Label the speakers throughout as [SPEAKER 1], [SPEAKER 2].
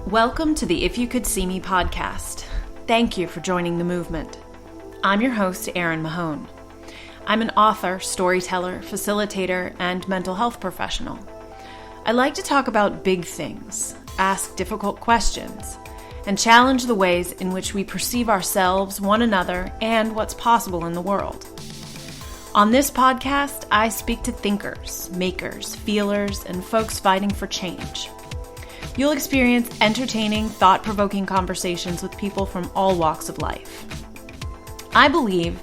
[SPEAKER 1] Welcome to the If You Could See Me podcast. Thank you for joining the movement. I'm your host, Erin Mahone. I'm an author, storyteller, facilitator, and mental health professional. I like to talk about big things, ask difficult questions, and challenge the ways in which we perceive ourselves, one another, and what's possible in the world. On this podcast, I speak to thinkers, makers, feelers, and folks fighting for change. You'll experience entertaining, thought-provoking conversations with people from all walks of life. I believe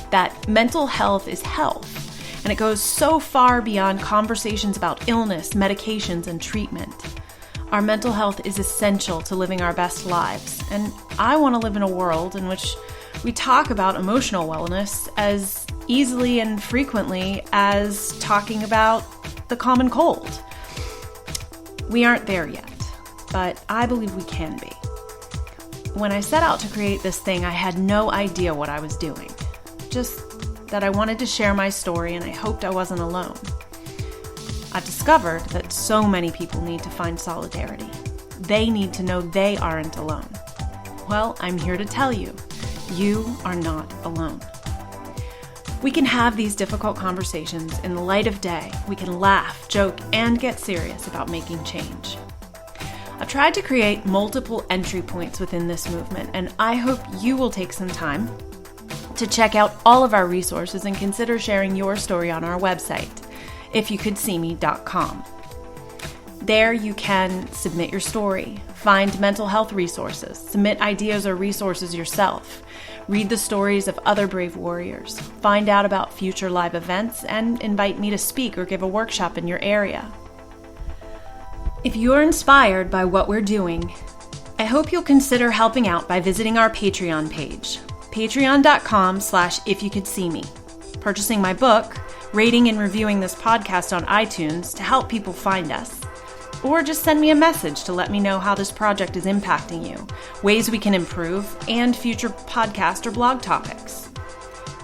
[SPEAKER 1] that mental health is health, and it goes so far beyond conversations about illness, medications, and treatment. Our mental health is essential to living our best lives, and I want to live in a world in which we talk about emotional wellness as easily and frequently as talking about the common cold. We aren't there yet, but I believe we can be. When I set out to create this thing, I had no idea what I was doing. Just that I wanted to share my story and I hoped I wasn't alone. I've discovered that so many people need to find solidarity. They need to know they aren't alone. Well, I'm here to tell you, you are not alone. We can have these difficult conversations in the light of day. We can laugh, joke, and get serious about making change. I've tried to create multiple entry points within this movement, and I hope you will take some time to check out all of our resources and consider sharing your story on our website, ifyoucouldseeme.com. There you can submit your story, find mental health resources, submit ideas or resources yourself, read the stories of other brave warriors, find out about future live events, and invite me to speak or give a workshop in your area. If you're inspired by what we're doing, I hope you'll consider helping out by visiting our Patreon page, patreon.com/ifyoucouldseeme, purchasing my book, rating and reviewing this podcast on iTunes to help people find us, or just send me a message to let me know how this project is impacting you, ways we can improve, and future podcast or blog topics.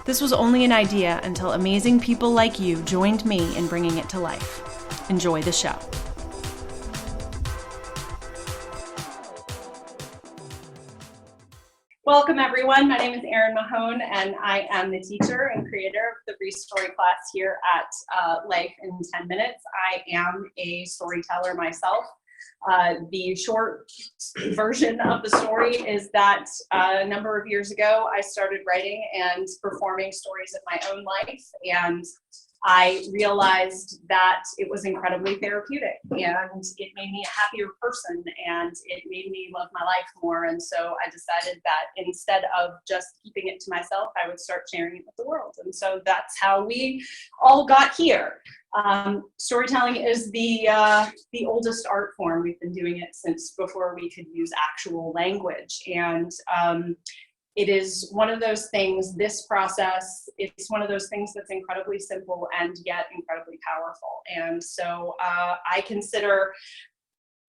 [SPEAKER 1] This was only an idea until amazing people like you joined me in bringing it to life. Enjoy the show. Welcome, everyone. My name is Erin Mahone, and I am the teacher and creator of the ReStory class here at Life in 10 Minutes. I am a storyteller myself. The short version of the story is that a number of years ago, I started writing and performing stories of my own life, and I realized that it was incredibly therapeutic, and it made me a happier person, and it made me love my life more. And so I decided that instead of just keeping it to myself, I would start sharing it with the world. And so that's how we all got here. Storytelling is the oldest art form. We've been doing it since before we could use actual language. And it is one of those things, this process, it's one of those things that's incredibly simple and yet incredibly powerful. And so I consider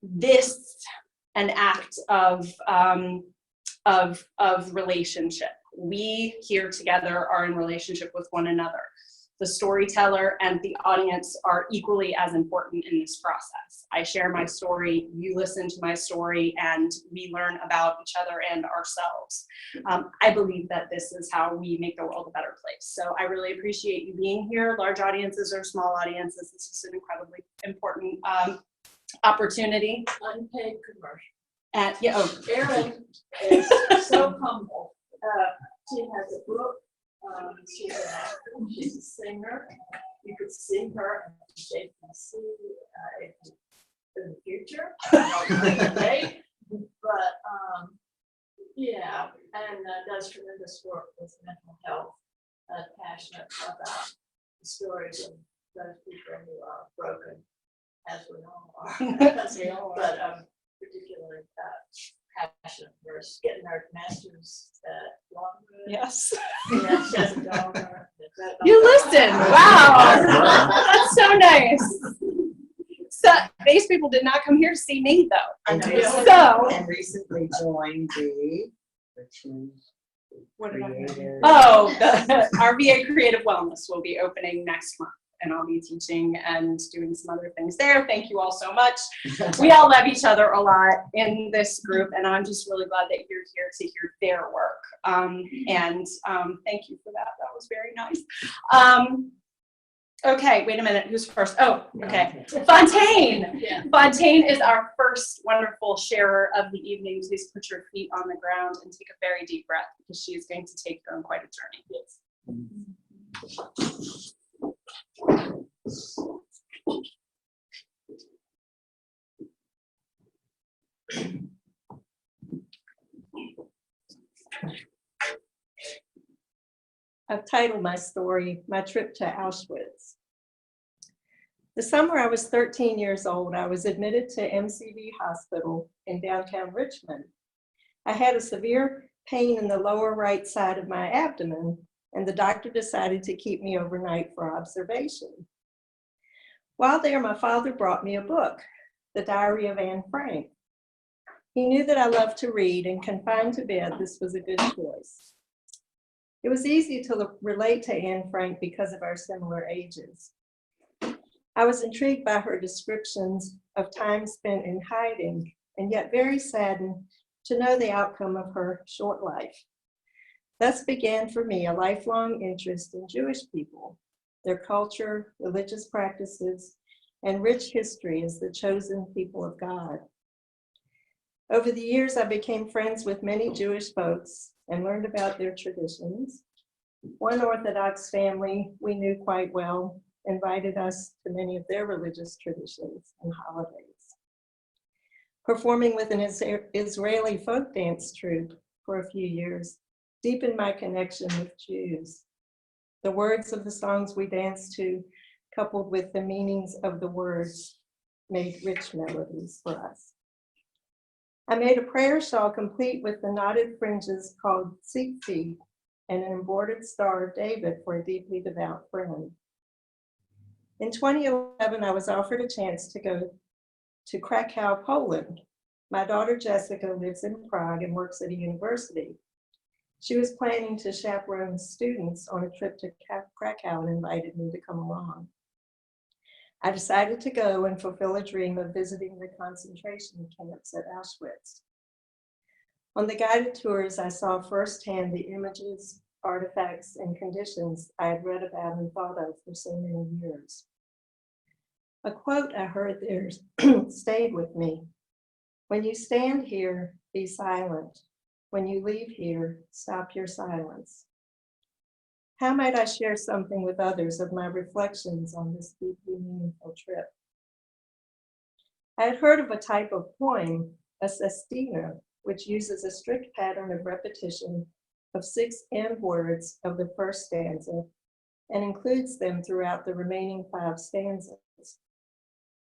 [SPEAKER 1] this an act of relationship. We here together are in relationship with one another. The storyteller and the audience are equally as important in this process. I share my story, you listen to my story, and we learn about each other and ourselves. I believe that this is how we make the world a better place. So I really appreciate you being here, large audiences or small audiences. This is an incredibly important opportunity.
[SPEAKER 2] Unpaid commercial.
[SPEAKER 1] And
[SPEAKER 2] Erin is so humble. She has a book. She's an actor, she's a singer. You could see her at the JPC in the future. I don't know the date, but yeah, and does tremendous work with mental health. Passionate about the stories of those people who are broken, as we all are. But particularly passionate for getting our masters at Longwood.
[SPEAKER 1] yes.
[SPEAKER 2] Yeah, she has a daughter.
[SPEAKER 1] You listen. Wow. That's so nice. So these people did not come here to see me, though.
[SPEAKER 2] And
[SPEAKER 3] recently joined the Richmond.
[SPEAKER 1] What did I do? Oh, the RVA Creative Wellness will be opening next month.
[SPEAKER 4] and I'll be teaching and doing some other things there. Thank you all so much. We all love each other a lot in this group, and I'm just really glad that you're here to hear their work. Thank you for that. That was very nice. Okay, wait a minute. Who's first? Oh, okay. Fontaine.
[SPEAKER 2] Yeah.
[SPEAKER 4] Fontaine is our first wonderful sharer of the evening. Please put your feet on the ground and take a very deep breath because she is going to take you on quite a journey. Yes.
[SPEAKER 5] I've titled my story, My Trip to Auschwitz. The summer I was 13 years old, I was admitted to MCV Hospital in downtown Richmond. I had a severe pain in the lower right side of my abdomen, and the doctor decided to keep me overnight for observation. While there, my father brought me a book, The Diary of Anne Frank. He knew that I loved to read, and confined to bed, this was a good choice. It was easy to relate to Anne Frank because of our similar ages. I was intrigued by her descriptions of time spent in hiding, and yet very saddened to know the outcome of her short life. Thus began for me a lifelong interest in Jewish people, their culture, religious practices, and rich history as the chosen people of God. Over the years, I became friends with many Jewish folks and learned about their traditions. One Orthodox family we knew quite well invited us to many of their religious traditions and holidays. Performing with an Israeli folk dance troupe for a few years deepened my connection with Jews. The words of the songs we danced to, coupled with the meanings of the words, made rich melodies for us. I made a prayer shawl complete with the knotted fringes called tzitzit and an embroidered Star of David for a deeply devout friend. In 2011, I was offered a chance to go to Krakow, Poland. My daughter Jessica lives in Prague and works at a university. She was planning to chaperone students on a trip to Krakow and invited me to come along. I decided to go and fulfill a dream of visiting the concentration camps at Auschwitz. On the guided tours, I saw firsthand the images, artifacts, and conditions I had read about and thought of for so many years. A quote I heard there stayed with me. When you stand here, be silent. When you leave here, stop your silence. How might I share something with others of my reflections on this deeply meaningful trip? I had heard of a type of poem, a sestina, which uses a strict pattern of repetition of 6 end words of the first stanza and includes them throughout the remaining 5 stanzas.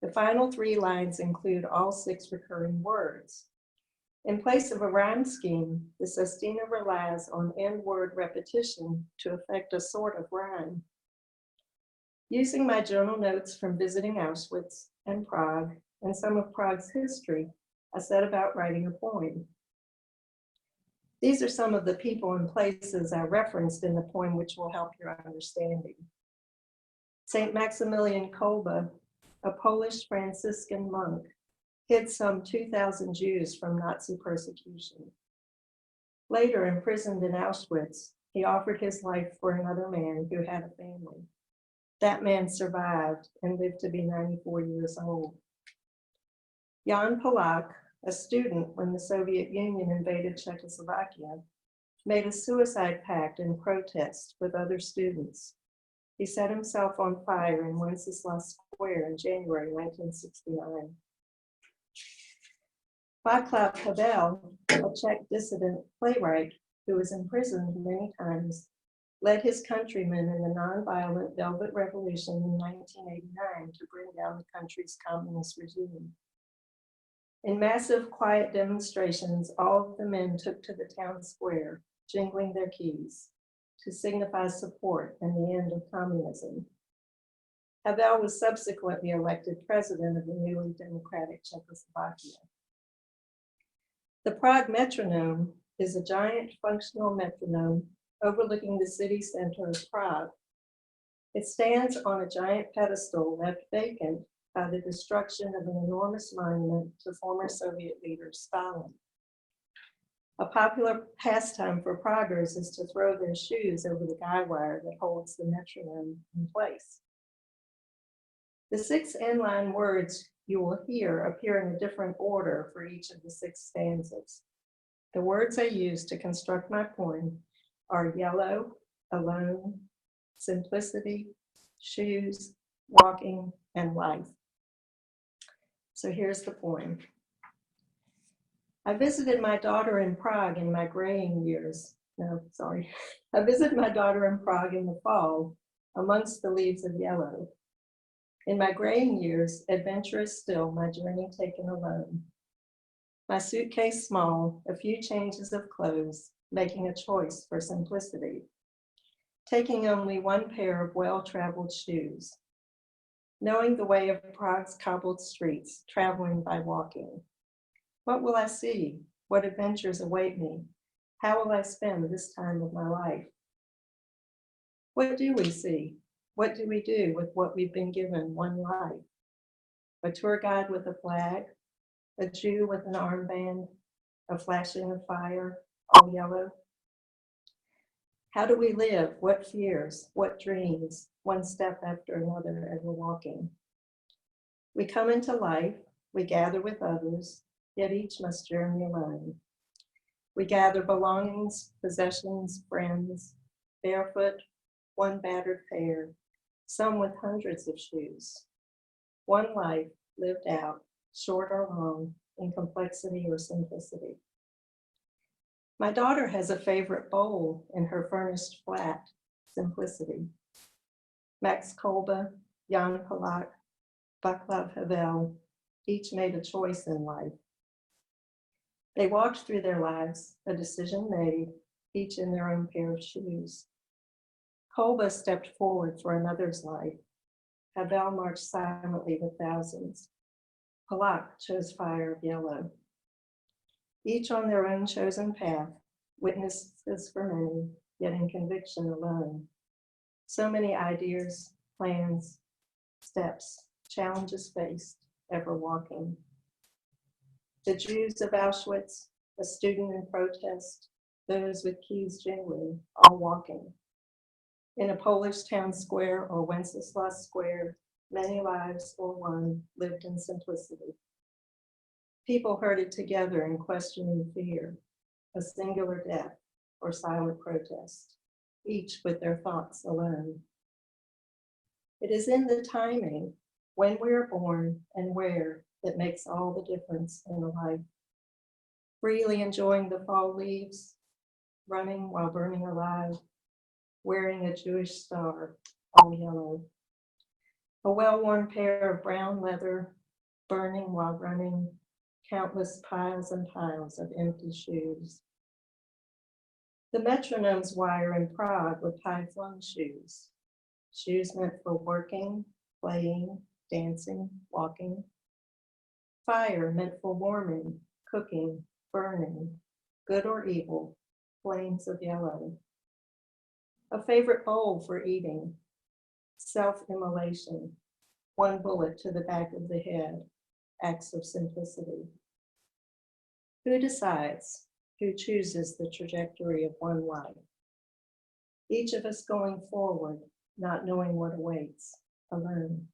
[SPEAKER 5] The final 3 lines include all 6 recurring words. In place of a rhyme scheme, the sestina relies on end word repetition to effect a sort of rhyme. Using my journal notes from visiting Auschwitz and Prague and some of Prague's history, I set about writing a poem. These are some of the people and places I referenced in the poem, which will help your understanding. St. Maximilian Kolbe, a Polish Franciscan monk, hid some 2,000 Jews from Nazi persecution. Later, imprisoned in Auschwitz, he offered his life for another man who had a family. That man survived and lived to be 94 years old. Jan Palach, a student when the Soviet Union invaded Czechoslovakia, made a suicide pact in protest with other students. He set himself on fire in Wenceslas Square in January 1969. Václav Havel, a Czech dissident playwright who was imprisoned many times, led his countrymen in the nonviolent Velvet Revolution in 1989 to bring down the country's communist regime. In massive, quiet demonstrations, all of the men took to the town square, jingling their keys, to signify support and the end of communism. Havel was subsequently elected president of the newly democratic Czechoslovakia. The Prague metronome is a giant functional metronome overlooking the city center of Prague. It stands on a giant pedestal left vacant by the destruction of an enormous monument to former Soviet leader Stalin. A popular pastime for proggers is to throw their shoes over the guy wire that holds the metronome in place. The 6 inline words you will hear appear in a different order for each of the 6 stanzas. The words I use to construct my poem are yellow, alone, simplicity, shoes, walking, and life. So here's the poem. I visited my daughter in Prague in my graying years. I visited my daughter in Prague in the fall amongst the leaves of yellow. In my graying years, adventurous still, my journey taken alone. My suitcase small, a few changes of clothes, making a choice for simplicity. Taking only 1 pair of well-traveled shoes. Knowing the way of Prague's cobbled streets, traveling by walking. What will I see? What adventures await me? How will I spend this time of my life? What do we see? What do we do with what we've been given, one life? A tour guide with a flag, a Jew with an armband, a flashing of fire, all yellow. How do we live? What fears? What dreams? One step after another as we're walking. We come into life, we gather with others, yet each must journey alone. We gather belongings, possessions, friends, barefoot, one battered pair, some with hundreds of shoes. One life lived out, short or long, in complexity or simplicity. My daughter has a favorite bowl in her furnished flat, simplicity. Max Kolbe, Jan Palak, Vaclav Havel, each made a choice in life. They walked through their lives, a decision made, each in their own pair of shoes. Kolbe stepped forward for another's life. Havel marched silently with thousands. Palak chose fire of yellow. Each on their own chosen path, witnesses for many, yet in conviction alone. So many ideas, plans, steps, challenges faced, ever walking. The Jews of Auschwitz, a student in protest, those with keys jingling, all walking. In a Polish town square or Wenceslas Square, many lives or one lived in simplicity. People herded together in questioning fear, a singular death or silent protest, each with their thoughts alone. It is in the timing, when we are born and where, that makes all the difference in a life. Freely enjoying the fall leaves, running while burning alive, wearing a Jewish star, all yellow. A well-worn pair of brown leather, burning while running, countless piles and piles of empty shoes. The metronome's wire in Prague with high-flung shoes. Shoes meant for working, playing, dancing, walking. Fire meant for warming, cooking, burning, good or evil, flames of yellow. A favorite bowl for eating. Self-immolation, one bullet to the back of the head, acts of simplicity. Who decides? Who chooses the trajectory of one life? Each of us going forward, not knowing what awaits, alone.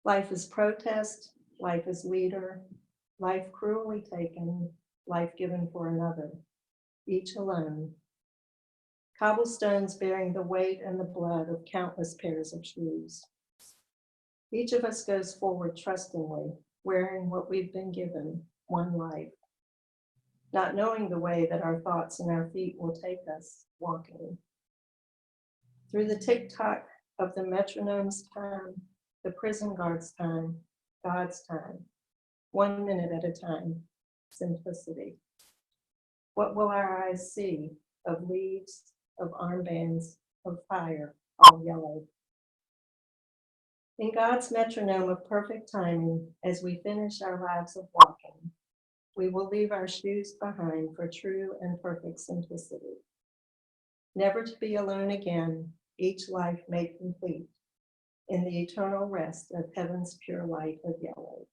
[SPEAKER 5] Life is protest, life is leader, life cruelly taken, life given for another, each alone. Cobblestones bearing the weight and the blood of countless pairs of shoes. Each of us goes forward trustingly, wearing what we've been given, one life, not knowing the way that our thoughts and our feet will take us, walking. Through the tick-tock of the metronome's time, the prison guard's time, God's time, 1 minute at a time, simplicity. What will our eyes see of leaves, of armbands, of fire, all yellow? In God's metronome of perfect timing, as we finish our lives of walking, we will leave our shoes behind for true and perfect simplicity. Never to be alone again, each life made complete in the eternal rest of heaven's pure light of yellow.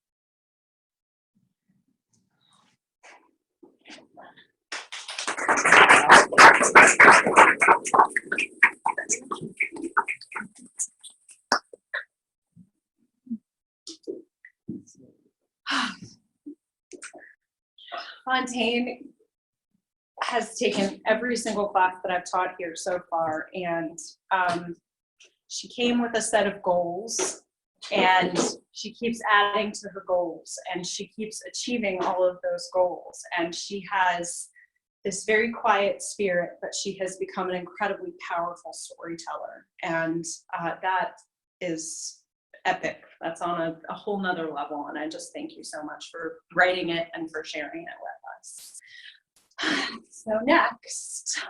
[SPEAKER 4] Fontaine has taken every single class that I've taught here so far, and she came with a set of goals, and she keeps adding to her goals, and she keeps achieving all of those goals, and she has this very quiet spirit, but she has become an incredibly powerful storyteller, and that is epic. That's on a whole nother level, and I just thank you so much for writing it and for sharing it with us. So next,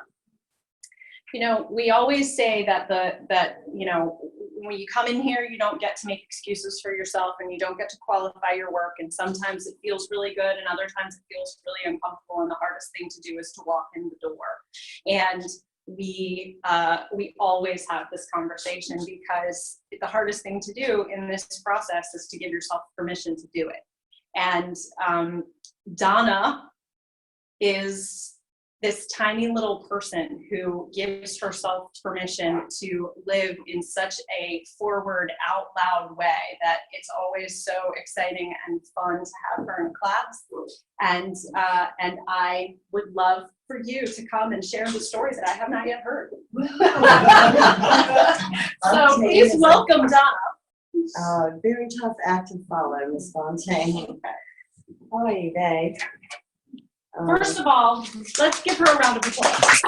[SPEAKER 4] we always say that when you come in here, you don't get to make excuses for yourself, and you don't get to qualify your work, and sometimes it feels really good and other times it feels really uncomfortable, and the hardest thing to do is to walk in the door. And we always have this conversation, because the hardest thing to do in this process is to give yourself permission to do it. And Donna is this tiny little person who gives herself permission to live in such a forward, out loud way that it's always so exciting and fun to have her in class. And I would love for you to come and share the stories that I have not yet heard. So please welcome Donna.
[SPEAKER 3] Very tough act to follow, Miss Fontaine. How are you, babe?
[SPEAKER 4] First of all, let's give her a round of applause.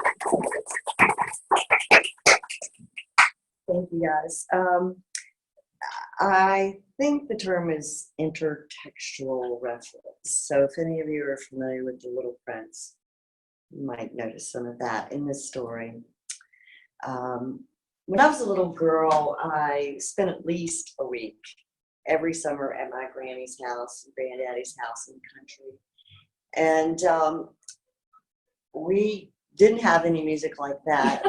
[SPEAKER 3] Thank you, guys. I think the term is intertextual reference. So if any of you are familiar with The Little Prince, you might notice some of that in this story. When I was a little girl, I spent at least a week every summer at my granny's house, granddaddy's house in the country. And we didn't have any music like that.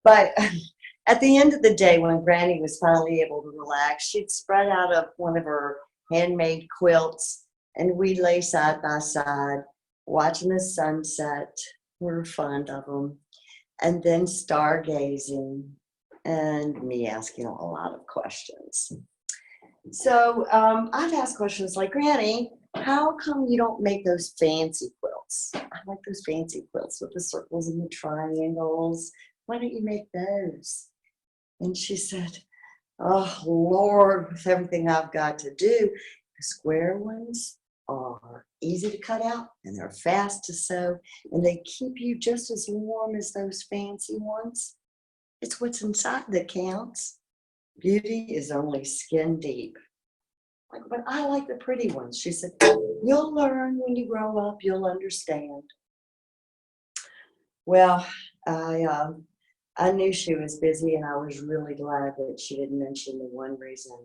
[SPEAKER 3] But at the end of the day, when Granny was finally able to relax, she'd spread out of one of her handmade quilts, and we'd lay side by side, watching the sunset. We were fond of them. And then stargazing, and me asking a lot of questions. So I'd ask questions like, Granny, how come you don't make those fancy quilts? I like those fancy quilts with the circles and the triangles. Why don't you make those? And she said, oh, Lord, with everything I've got to do, the square ones are easy to cut out, and they're fast to sew, and they keep you just as warm as those fancy ones. It's what's inside that counts. Beauty is only skin deep. But I like the pretty ones. She said, you'll learn when you grow up, you'll understand. Well, I knew she was busy, and I was really glad that she didn't mention the one reason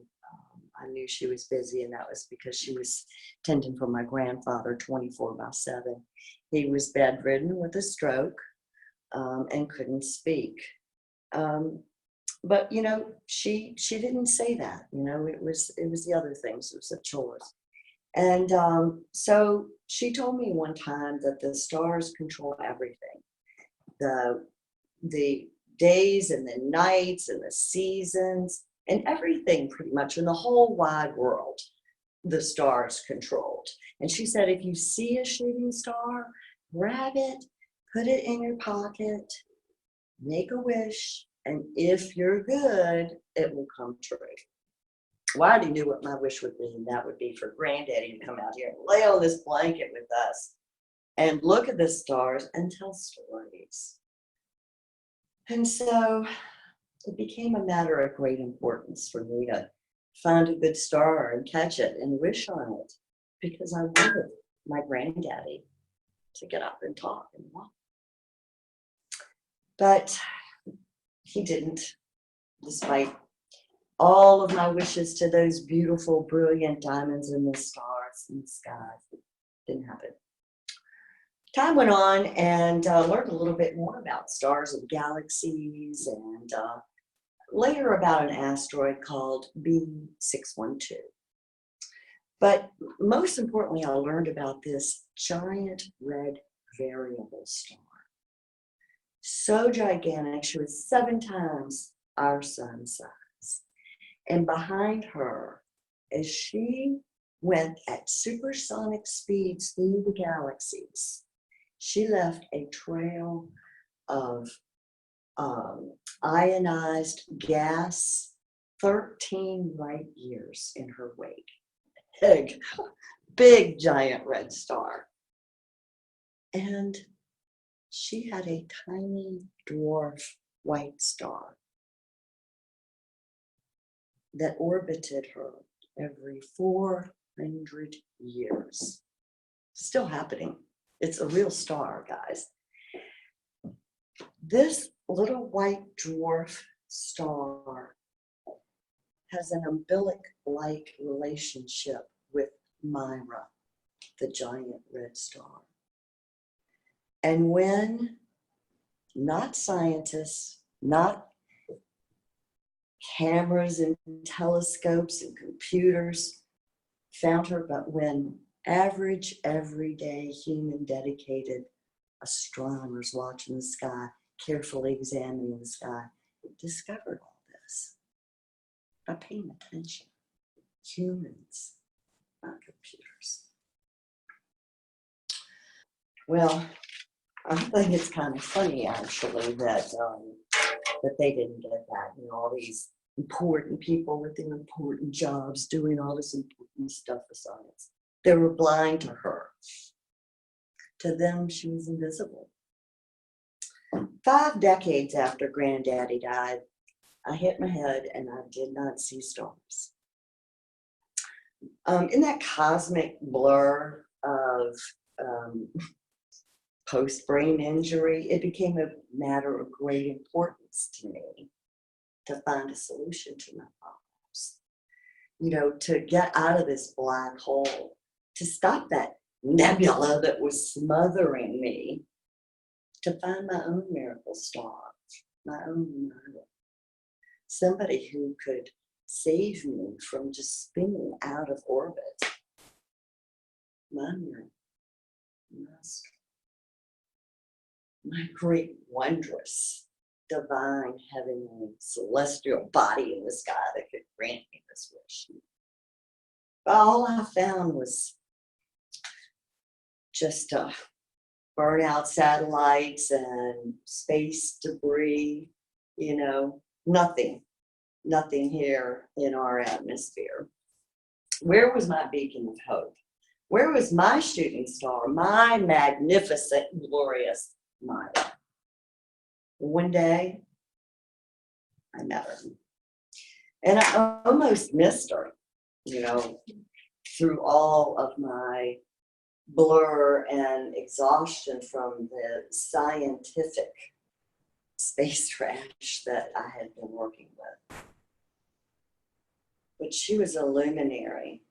[SPEAKER 3] I knew she was busy, and that was because she was tending for my grandfather 24/7. He was bedridden with a stroke and couldn't speak. But she didn't say that. It was the other things. It was the chores. And so she told me one time that the stars control everything. The days and the nights and the seasons and everything pretty much in the whole wide world, the stars controlled. And she said, if you see a shooting star, grab it, put it in your pocket, make a wish, and if you're good, it will come true. Well, I already knew what my wish would be, and that would be for Granddaddy to come out here and lay on this blanket with us and look at the stars and tell stories. And so it became a matter of great importance for me to find a good star and catch it and wish on it, because I wanted my Granddaddy to get up and talk and walk. But he didn't, despite all of my wishes to those beautiful, brilliant diamonds in the stars in the sky. It didn't happen. time went on, and learned a little bit more about stars and galaxies, and later about an asteroid called B612. But most importantly, I learned about this giant red variable star. So gigantic, she was 7 times our sun size. And behind her, as she went at supersonic speeds through the galaxies, she left a trail of ionized gas, 13 light years in her wake. Big giant red star. And she had a tiny dwarf white star that orbited her every 400 years. Still happening. It's a real star, guys. This little white dwarf star has an umbilic-like relationship with Myra, the giant red star. And when not scientists, not cameras and telescopes and computers found her, but when average, everyday human dedicated astronomers watching the sky, carefully examining the sky, discovered all this by paying attention. Humans, not computers. Well, I think it's kind of funny, actually, that they didn't get that. You know, all these important people with their important jobs doing all this important stuff for science. They were blind to her. To them, she was invisible. 5 decades after Granddaddy died, I hit my head and I did not see stars. In that cosmic blur of post-brain injury, it became a matter of great importance to me to find a solution to my problems. You know, to get out of this black hole, to stop that nebula that was smothering me, to find my own miracle star, my own Myra. Somebody who could save me from just spinning out of orbit. My Myra, my great, wondrous, divine, heavenly, celestial body in the sky that could grant me this wish. All I found was just burnout satellites and space debris, you know, nothing here in our atmosphere. Where was my beacon of hope? Where was my shooting star, my magnificent, glorious Myra? One day, I met her. And I almost missed her, you know, through all of my blur and exhaustion from the scientific space trash that I had been working with. But she was a luminary.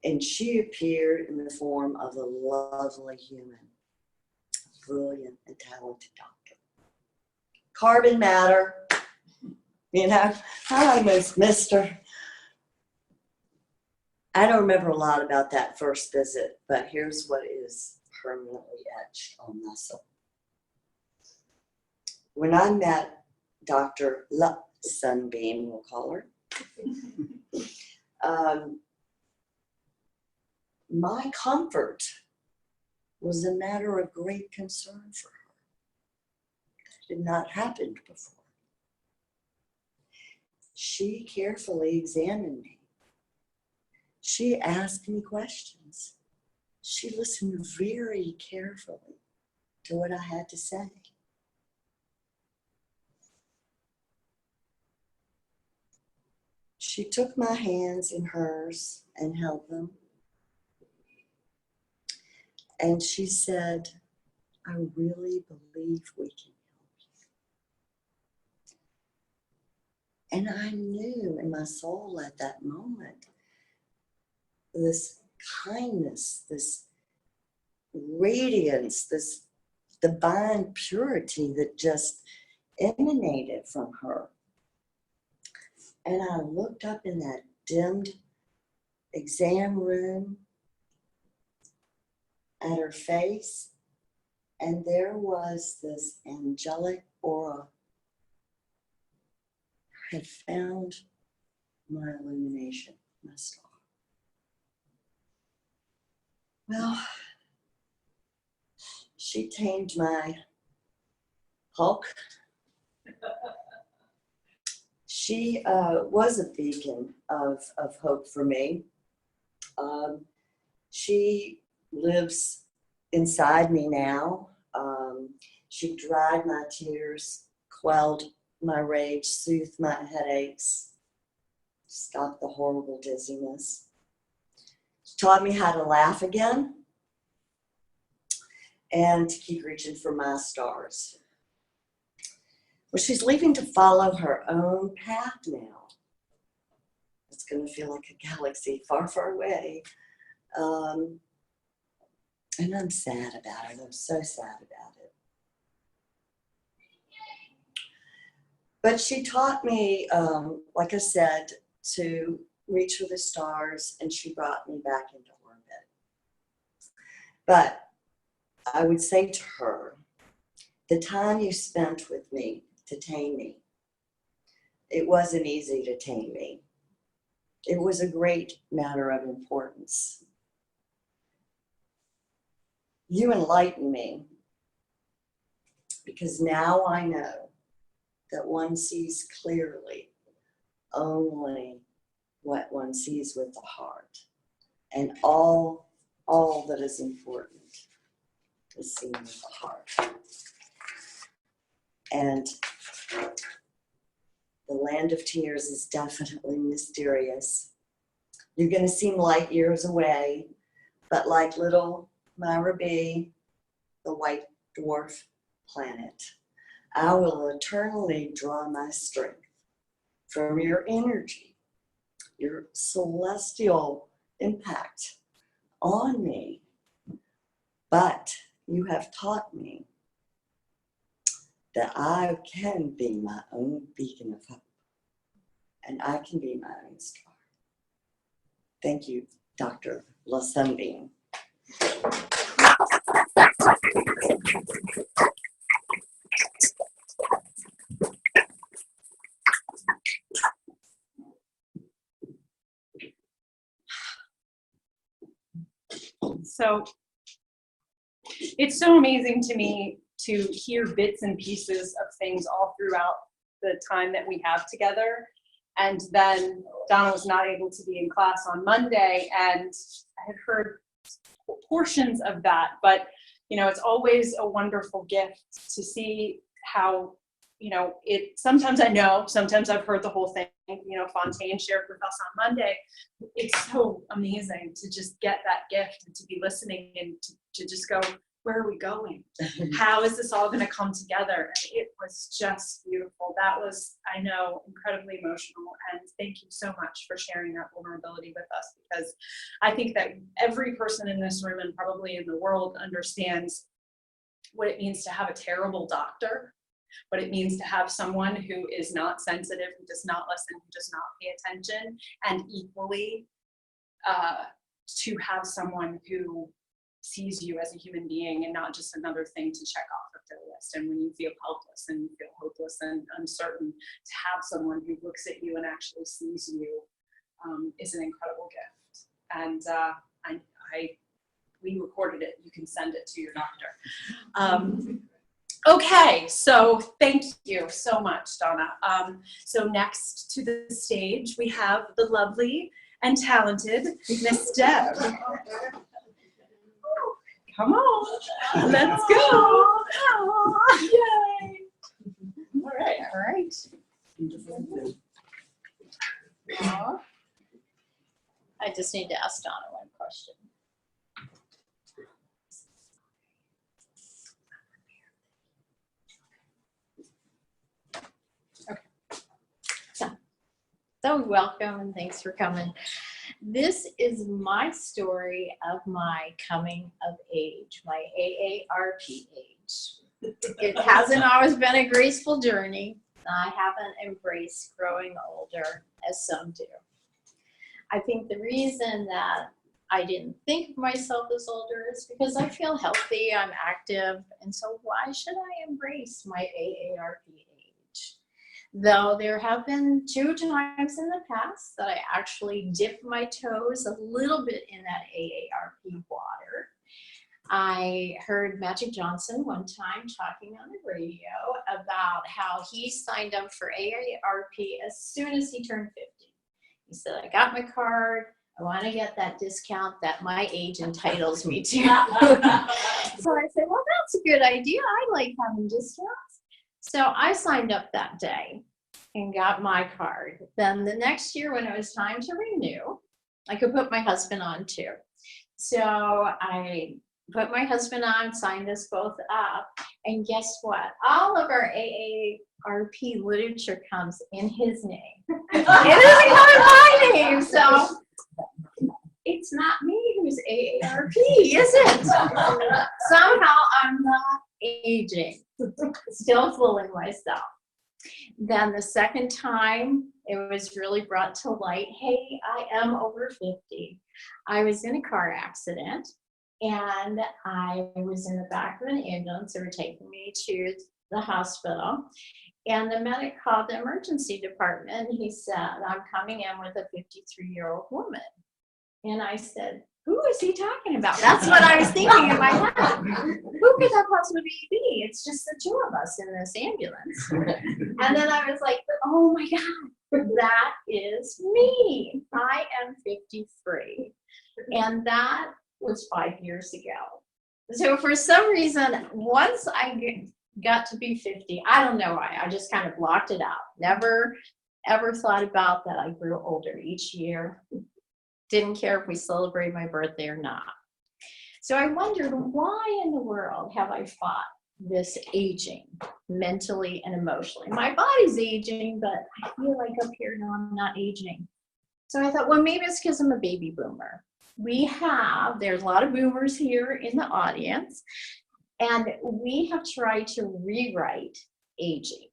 [SPEAKER 3] And she appeared in the form of a lovely human, a brilliant and talented doctor. Carbon matter, you know, I almost missed her. I don't remember a lot about that first visit, but here's what is permanently etched on my soul. When I met Dr. La Sunbeam, we'll call her, my comfort was a matter of great concern for her. It had not happened before. She carefully examined me. She asked me questions. She listened very carefully to what I had to say. She took my hands in hers and held them. And she said, I really believe we can help you. And I knew in my soul at that moment, this kindness, this radiance, this divine purity that just emanated from her. And I looked up in that dimmed exam room at her face, and there was this angelic aura. I had found my illumination, my star. Well, she tamed my Hulk. She was a beacon of hope for me. She lives inside me now. She dried my tears, quelled my rage, soothed my headaches, stopped the horrible dizziness. She taught me how to laugh again and to keep reaching for my stars. Well, she's leaving to follow her own path now. It's going to feel like a galaxy far, far away. And I'm sad about it. I'm so sad about it. But she taught me, like I said, to reach for the stars, and she brought me back into orbit. But I would say to her, the time you spent with me to tame me, it wasn't easy to tame me. It was a great matter of importance. You enlightened me, because now I know that one sees clearly only what one sees with the heart, and all that is important is seen with the heart. And the land of tears is definitely mysterious. You're going to seem light years away, but like little Myra B, the white dwarf planet, I will eternally draw my strength from your energy, your celestial impact on me. But you have taught me that I can be my own beacon of hope, and I can be my own star. Thank you, Dr. La Sunbeam.
[SPEAKER 4] So it's so amazing to me to hear bits and pieces of things all throughout the time that we have together. And then Donna was not able to be in class on Monday, and I had heard portions of that, but you know, it's always a wonderful gift to see how, you know, sometimes I know, sometimes I've heard the whole thing, you know, Fontaine shared with us on Monday. It's so amazing to just get that gift and to be listening and to just go, where are we going? How is this all going to come together? And it was just beautiful. That was, I know, incredibly emotional. And thank you so much for sharing that vulnerability with us, because I think that every person in this room and probably in the world understands what it means to have a terrible doctor, what it means to have someone who is not sensitive, who does not listen, who does not pay attention, and equally to have someone who sees you as a human being and not just another thing to check off of their list. And when you feel helpless and you feel hopeless and uncertain, to have someone who looks at you and actually sees you is an incredible gift. And we recorded it. You can send it to your doctor. Okay, so thank you so much, Donna. So next to the stage, we have the lovely and talented Miss Deb. Come on, let's go. Yay. All right.
[SPEAKER 6] Aw. I just need to ask Donna one question. Okay. So welcome and thanks for coming. This is my story of my coming of age, my AARP age. It hasn't always been a graceful journey. I haven't embraced growing older as some do. I think the reason that I didn't think of myself as older is because I feel healthy, I'm active, and so why should I embrace my AARP age? Though there have been 2 times in the past that I actually dipped my toes a little bit in that AARP water. I heard Magic Johnson one time talking on the radio about how he signed up for AARP as soon as he turned 50. He said, I got my card. I want to get that discount that my age entitles me to. So I said, well, that's a good idea. I like having discounts. So I signed up that day and got my card. Then the next year when it was time to renew, I could put my husband on too. So I put my husband on, signed us both up, and guess what? All of our AARP literature comes in his name. It doesn't come in my name, so it's not me who's AARP, is it? Somehow I'm not aging, still fooling myself. Then the second time, it was really brought to light, hey, I am over 50. I was in a car accident, and I was in the back of an ambulance. They were taking me to the hospital, and the medic called the emergency department. He said, I'm coming in with a 53-year-old woman. And I said, who is he talking about? That's what I was thinking in my head. Who could that possibly be? It's just the 2 of us in this ambulance. And then I was like, oh my God, that is me. I am 53. And that was 5 years ago. So for some reason, once I got to be 50, I don't know why, I just kind of blocked it out. Never, ever thought about that I grew older each year. Didn't care if we celebrated my birthday or not. So I wondered, why in the world have I fought this aging mentally and emotionally? My body's aging, but I feel like up here now I'm not aging. So I thought, well, maybe it's because I'm a baby boomer. There's a lot of boomers here in the audience, and we have tried to rewrite aging.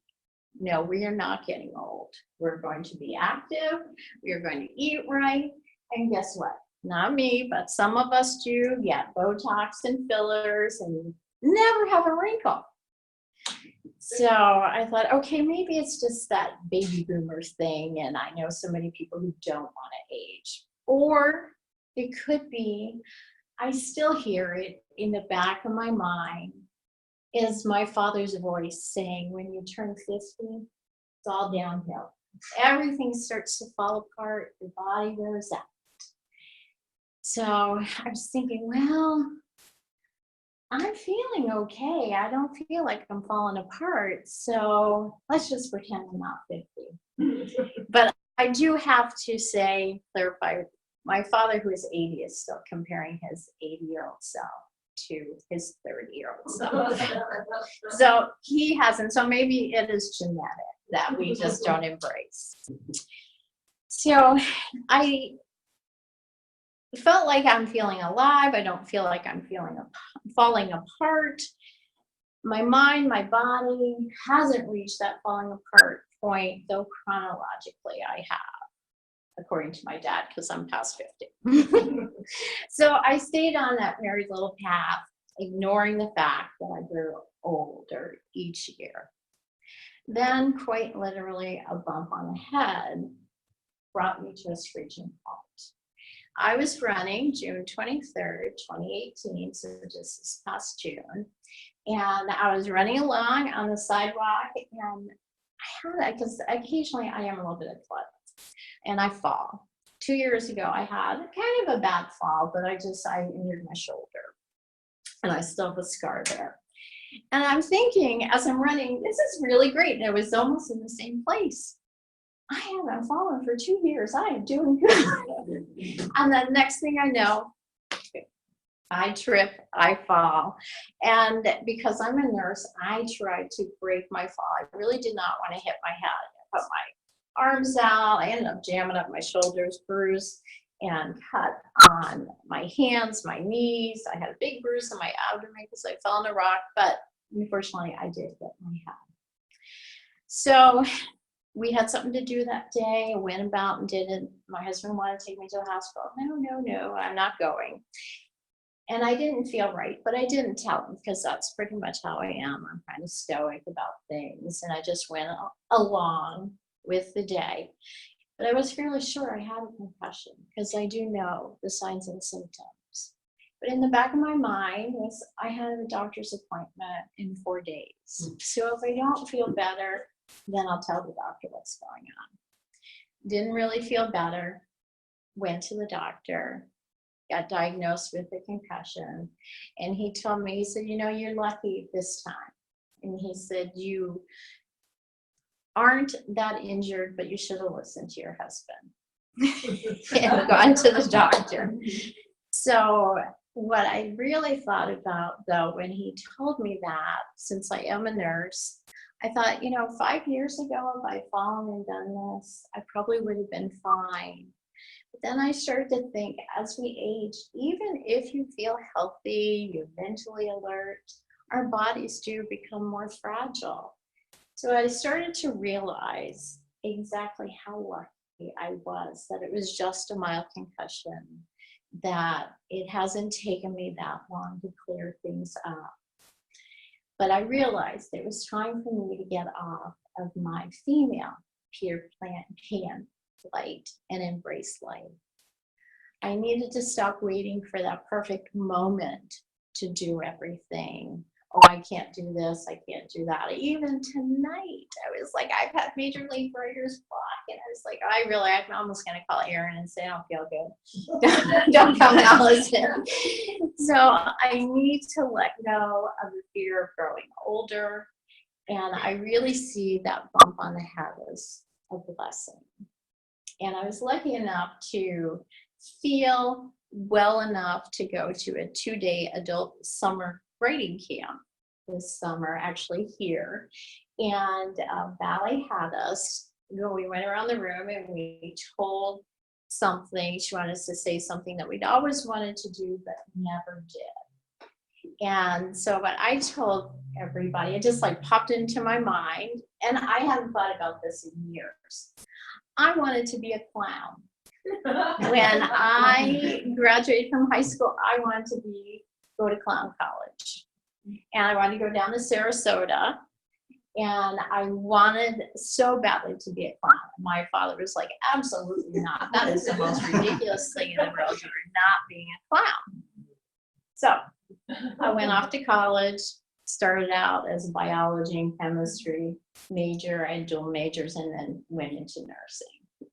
[SPEAKER 6] No, we are not getting old. We're going to be active. We are going to eat right. And guess what? Not me, but some of us do get Botox and fillers and never have a wrinkle. So I thought, okay, maybe it's just that baby boomers thing, and I know so many people who don't want to age. Or it could be, I still hear it in the back of my mind, is my father's voice saying, when you turn 50, it's all downhill. Everything starts to fall apart, your body wears out. So I was thinking, well, I'm feeling okay. I don't feel like I'm falling apart. So let's just pretend I'm not 50. But I do have to clarify, my father, who is 80, is still comparing his 80-year-old self to his 30-year-old self. So he hasn't. So maybe it is genetic that we just don't embrace. So I felt like I'm feeling alive. I don't feel like I'm falling apart. My mind, my body hasn't reached that falling apart point, though chronologically I have, according to my dad, because I'm past 50. So I stayed on that merry little path, ignoring the fact that I grew older each year. Then, quite literally, a bump on the head brought me to a screeching halt. I was running June 23rd, 2018, so just this past June, and I was running along on the sidewalk, and I had, because occasionally I am a little bit of clutter, and I fall. 2 years ago, I had kind of a bad fall, but I injured my shoulder, and I still have a scar there. And I'm thinking, as I'm running, this is really great, and it was almost in the same place. I haven't fallen for 2 years. I am doing good. And the next thing I know, I trip, I fall. And because I'm a nurse, I tried to break my fall. I really did not want to hit my head. I put my arms out. I ended up jamming up my shoulders, bruised. and cut on my hands, my knees. I had a big bruise on my abdomen because I fell on a rock, but unfortunately I did hit my head. So we had something to do that day. I went about and did it. My husband wanted to take me to the hospital. No, I'm not going. And I didn't feel right, but I didn't tell him because that's pretty much how I am. I'm kind of stoic about things, and I just went along with the day. But I was fairly sure I had a concussion because I do know the signs and symptoms. But in the back of my mind was I had a doctor's appointment in 4 days. So if I don't feel better, then I'll tell the doctor what's going on. Didn't really feel better. Went to the doctor, got diagnosed with a concussion. And he told me, he said, you know, you're lucky this time. And he said, you aren't that injured, but you should have listened to your husband and gone to the doctor. So what I really thought about, though, when he told me that, since I am a nurse, I thought, you know, 5 years ago, if I'd fallen and done this, I probably would have been fine. But then I started to think, as we age, even if you feel healthy, you're mentally alert, our bodies do become more fragile. So I started to realize exactly how lucky I was that it was just a mild concussion, that it hasn't taken me that long to clear things up. But I realized it was time for me to get off of my female pure pan light and embrace life. I needed to stop waiting for that perfect moment to do everything. Oh, I can't do this, I can't do that. Even tonight, I was like, I've had major league writer's block, and I was like, I'm almost gonna call Erin and say, I don't feel good. Don't come, Allison. So I need to let go of the fear of growing older, and I really see that bump on the head as a blessing. And I was lucky enough to feel well enough to go to a 2-day adult summer writing camp this summer, actually here. And Valley had us go, we went around the room and we told something. She wanted us to say something that we'd always wanted to do but never did. And so what I told everybody, it just like popped into my mind, and I hadn't thought about this in years. I wanted to be a clown. When I graduated from high school, I wanted to go to clown college. And I wanted to go down to Sarasota. And I wanted so badly to be a clown. My father was like, absolutely not. That is the most ridiculous thing in the world. You are not being a clown. So I went off to college, started out as a biology and chemistry major. I had dual majors and then went into nursing.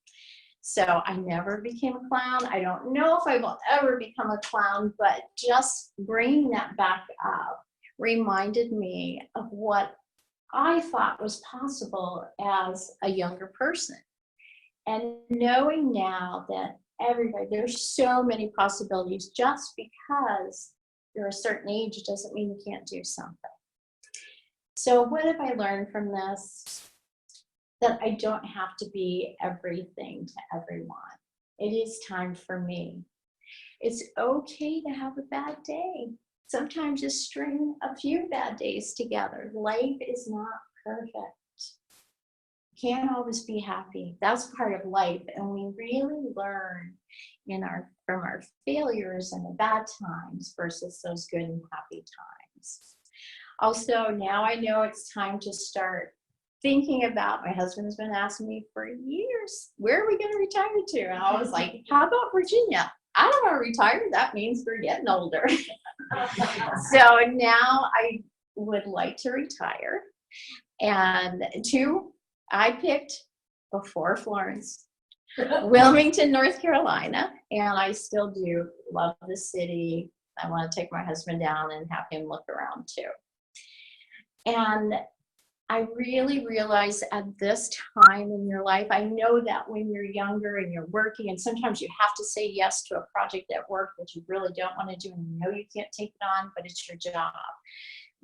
[SPEAKER 6] So I never became a clown. I don't know if I will ever become a clown, but just bringing that back up reminded me of what I thought was possible as a younger person. And knowing now that there's so many possibilities, just because you're a certain age doesn't mean you can't do something. So what have I learned from this? That I don't have to be everything to everyone. It is time for me. It's okay to have a bad day. Sometimes just string a few bad days together. Life is not perfect. Can't always be happy. That's part of life, and we really learn from our failures and the bad times versus those good and happy times. Also, now I know it's time to start thinking about, my husband's been asking me for years, where are we going to retire to? And I was like, how about Virginia? I don't want to retire. That means we're getting older. So now I would like to retire. And I picked before Florence, Wilmington, North Carolina. And I still do love the city. I want to take my husband down and have him look around too. And I really realize at this time in your life, I know that when you're younger and you're working, and sometimes you have to say yes to a project at work that you really don't want to do, and you know you can't take it on, but it's your job.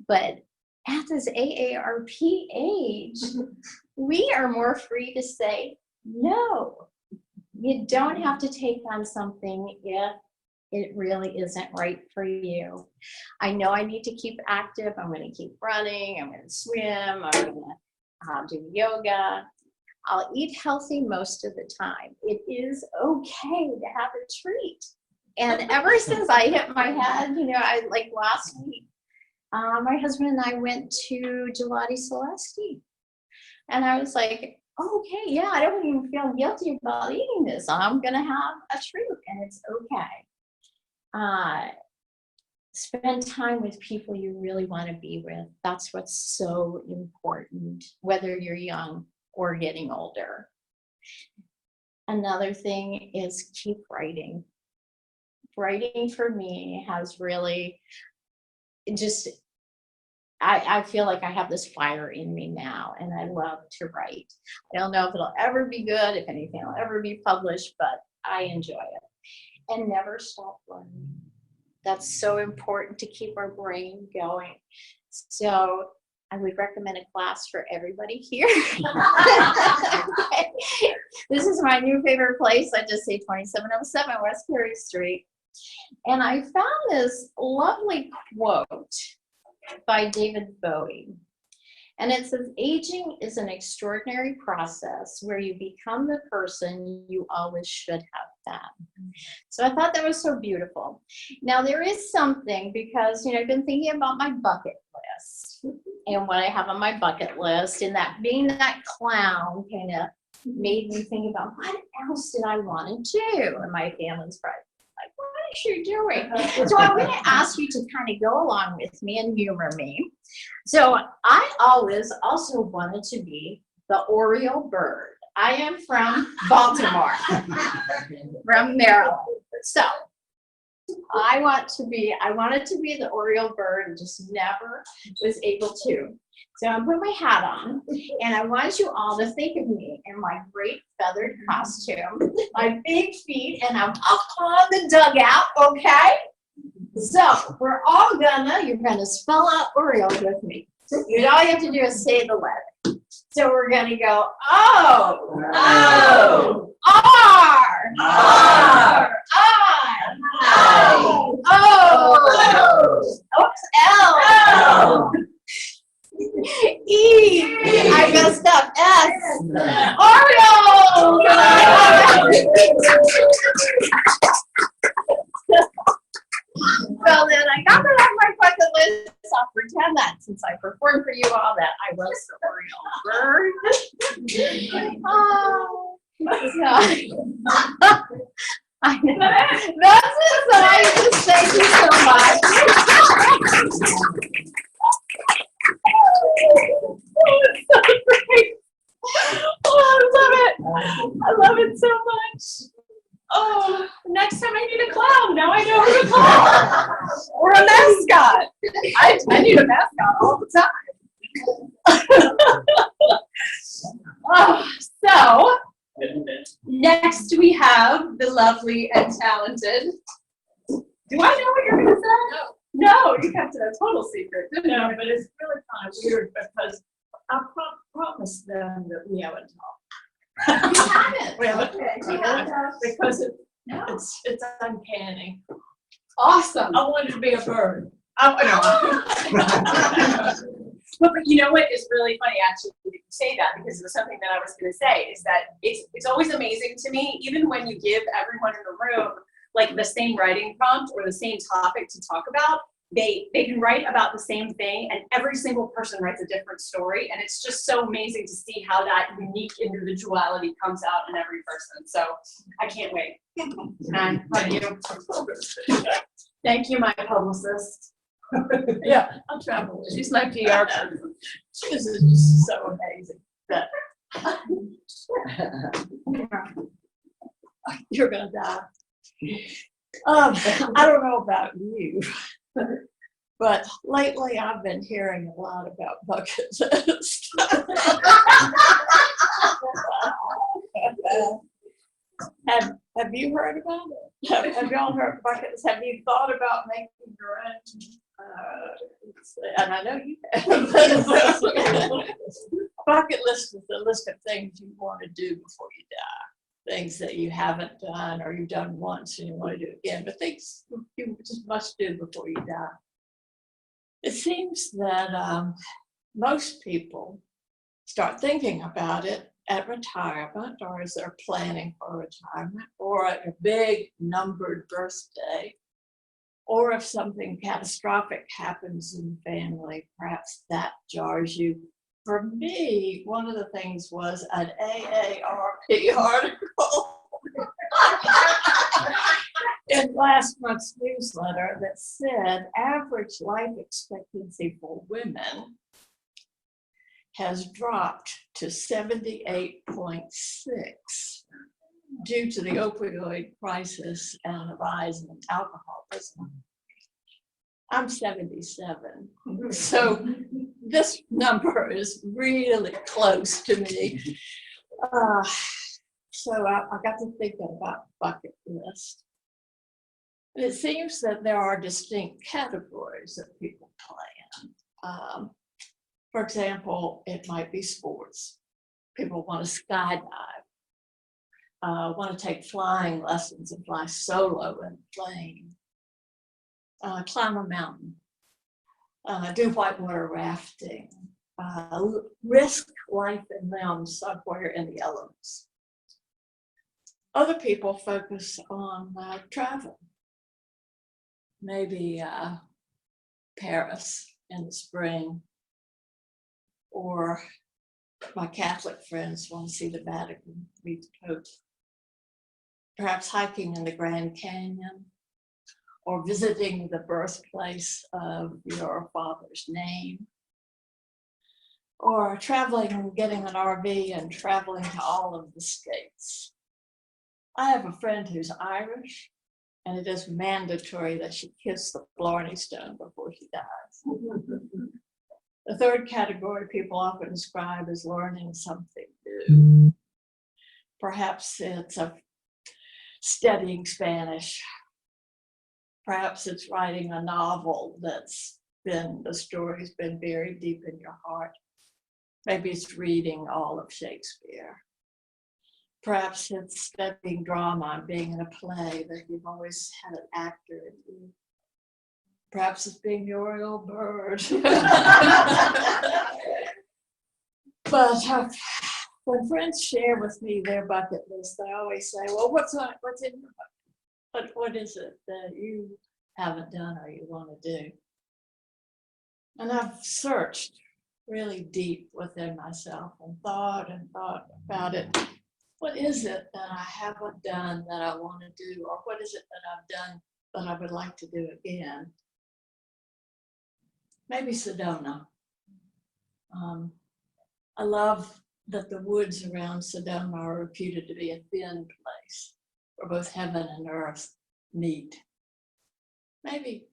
[SPEAKER 6] But at this AARP age, we are more free to say no. you don't have to take on something if it really isn't right for you. I know I need to keep active. I'm going to keep running. I'm going to swim. I'm going to do yoga. I'll eat healthy most of the time. It is okay to have a treat. And ever since I hit my head, I like last week, my husband and I went to Gelati Celesti. And I was like, okay, yeah, I don't even feel guilty about eating this. I'm going to have a treat and it's okay. Spend time with people you really want to be with. That's what's so important, whether you're young or getting older. Another thing is keep writing. Writing for me has really just, I feel like I have this fire in me now, and I love to write. I don't know if it'll ever be good, if anything will ever be published, but I enjoy it. And never stop learning. That's so important to keep our brain going. So I would recommend a class for everybody here. This is my new favorite place. I just say 2707 West Perry Street. And I found this lovely quote by David Bowie. And it says, aging is an extraordinary process where you become the person you always should have been. So I thought that was so beautiful. Now there is something, because I've been thinking about my bucket list and what I have on my bucket list, and that being that clown kind of made me think about what else did I want to do? And my family's probably like, what is she doing? So I'm going to ask you to kind of go along with me and humor me. So I always also wanted to be the Oriole bird. I am from Baltimore, from Maryland. So I wanted to be the Oriole bird and just never was able to. So I'm putting my hat on, and I want you all to think of me in my great feathered costume, my big feet, and I'm up on the dugout, okay? So you're gonna spell out Oriole with me. All you have to do is say the letter. So we're gonna go O, O, R, R, I, O, oops, L, E, I messed up, S, Oriole! So then I got that off my bucket list. I'll pretend that since I performed for you all that I was the Oriole bird. Oh, so, I know. That's it. So I just thank you so much. It's so great. Oh, I love it so much. Oh, next time I need a clown. Now I know who to call. Or a mascot. I need a mascot all the time. So, next we have the lovely and talented. Do I know what you're going to say? No, you kept it a total secret, didn't you?
[SPEAKER 2] No, but it's really kind of weird because I promised them that we haven't talked.
[SPEAKER 6] You haven't.
[SPEAKER 2] Well,
[SPEAKER 6] Okay.
[SPEAKER 2] because it's uncanny.
[SPEAKER 6] Awesome.
[SPEAKER 2] I wanted to be a bird.
[SPEAKER 7] But you know what is really funny, actually, that you say that, because it was something that I was going to say, is that it's always amazing to me, even when you give everyone in the room like the same writing prompt or the same topic to talk about, they can write about the same thing, and every single person writes a different story, and it's just so amazing to see how that unique individuality comes out in every person. So I can't wait. And love you. Thank you, my publicist.
[SPEAKER 2] Yeah, I'll travel with. She's my PR person. She is just so amazing. You're gonna die. I don't know about you, but lately I've been hearing a lot about bucket list. Have you heard about it? Have y'all heard of bucket list? Have you thought about making your own? And I know you have. Bucket list is a list of things you want to do before you die. things that you haven't done or you've done once and you want to do again, but things you just must do before you die. It seems that most people start thinking about it at retirement, or as they're planning for retirement, or at a big numbered birthday, or if something catastrophic happens in the family, perhaps that jars you. For me, one of the things was an AARP article in last month's newsletter that said average life expectancy for women has dropped to 78.6 due to the opioid crisis and the rise in alcoholism. I'm 77, so this number is really close to me. So I got to thinking about bucket list. And it seems that there are distinct categories that people plan. For example, it might be sports. People want to skydive, want to take flying lessons and fly solo in a plane, climb a mountain, do whitewater rafting, risk life and limb somewhere in the elements. Other people focus on travel, maybe Paris in the spring, or my Catholic friends want to see the Vatican, meet the Pope. Perhaps hiking in the Grand Canyon, or visiting the birthplace of your father's name, or traveling and getting an RV and traveling to all of the states. I have a friend who's Irish, and it is mandatory that she kiss the Blarney Stone before she dies. The third category people often describe as learning something new. Perhaps it's studying Spanish. Perhaps it's writing a novel the story's been buried deep in your heart. Maybe it's reading all of Shakespeare. Perhaps it's studying drama and being in a play that you've always had an actor in you. Perhaps it's being Muriel Bird. But when friends share with me their bucket list, I always say, well, what's in your bucket? What is it that you haven't done or you want to do? And I've searched really deep within myself and thought about it. What is it that I haven't done that I want to do? Or what is it that I've done that I would like to do again? Maybe Sedona. I love that the woods around Sedona are reputed to be a thin place where both heaven and earth meet. Maybe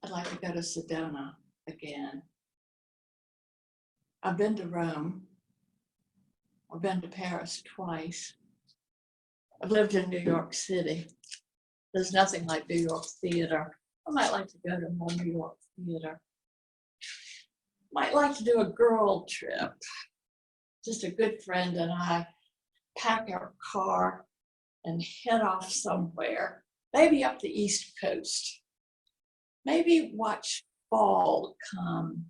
[SPEAKER 2] I'd like to go to Sedona again. I've been to Rome. I've been to Paris twice. I've lived in New York City. There's nothing like New York theater. I might like to go to more New York theater. Might like to do a girl trip. Just a good friend and I pack our car and head off somewhere, maybe up the East Coast. Maybe watch fall come.